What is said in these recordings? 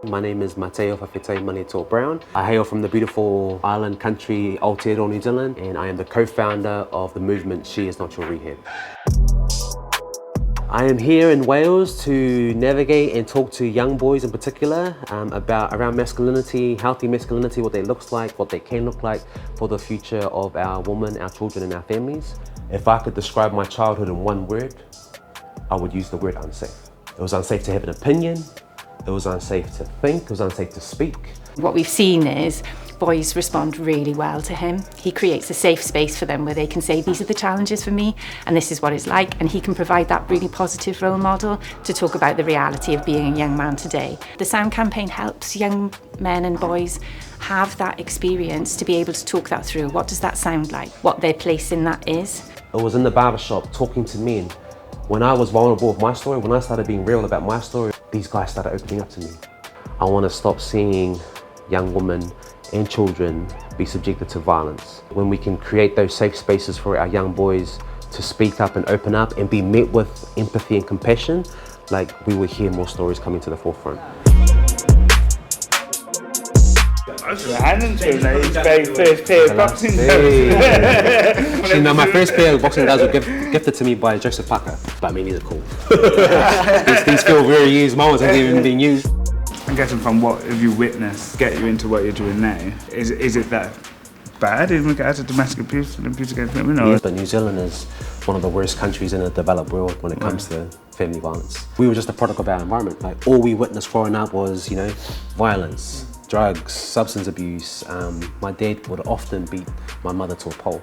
My name is Mateo Fafete Maneto Brown. I hail from the beautiful island country Aotearoa, New Zealand, and I am the co-founder of the movement She Is Not Your Rehab. I am here in Wales to navigate and talk to young boys in particular around masculinity, healthy masculinity, what that looks like, what they can look like for the future of our women, our children and our families. If I could describe my childhood in one word, I would use the word unsafe. It was unsafe to have an opinion, it was unsafe to think, it was unsafe to speak. What we've seen is boys respond really well to him. He creates a safe space for them where they can say, these are the challenges for me and this is what it's like, and he can provide that really positive role model to talk about the reality of being a young man today. The Sound campaign helps young men and boys have that experience to be able to talk that through. What does that sound like? What their place in that is? It was in the barbershop talking to men. When I was vulnerable with my story, when I started being real about my story, these guys started opening up to me. I want to stop seeing young women and children be subjected to violence. When we can create those safe spaces for our young boys to speak up and open up and be met with empathy and compassion, like, we will hear more stories coming to the forefront. I was handing to him his very first pair of boxing gloves. You know, my first pair of boxing gloves were gifted to me by Joseph Parker, but I mean, these are cool. these feel very used, my ones haven't even been used. I'm guessing from what have you witnessed get you into what you're doing now? Is it that bad in regards to domestic abuse and abuse against women? Or? Yeah, but New Zealand is one of the worst countries in the developed world when it comes to family violence. We were just a product of our environment. Like, all we witnessed growing up was, you know, violence, drugs, substance abuse. My dad would often beat my mother to a pole.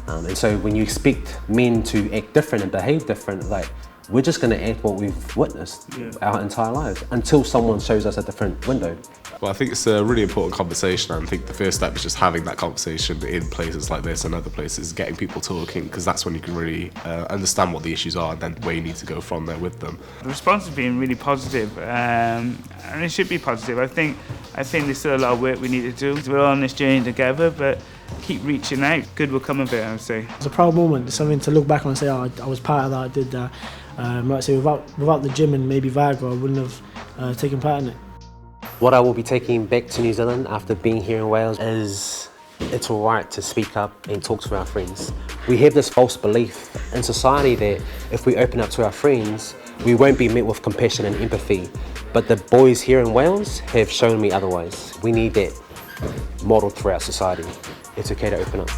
And so when you expect men to act different and behave different, like, we're just going to act what we've witnessed our entire lives until someone shows us a different window. Well, I think it's a really important conversation, and I think the first step is just having that conversation in places like this and other places, getting people talking, because that's when you can really understand what the issues are and then where you need to go from there with them. The response has been really positive, and it should be positive. I think there's still a lot of work we need to do. We're all on this journey together, but keep reaching out. Good will come of it, I would say. It's a proud moment. It's something to look back on and say, oh, I was part of that, I did that. Like I say, without the gym and maybe Viagra, I wouldn't have taken part in it. What I will be taking back to New Zealand after being here in Wales is it's all right to speak up and talk to our friends. We have this false belief in society that if we open up to our friends, we won't be met with compassion and empathy. But the boys here in Wales have shown me otherwise. We need that model throughout society. It's okay to open up.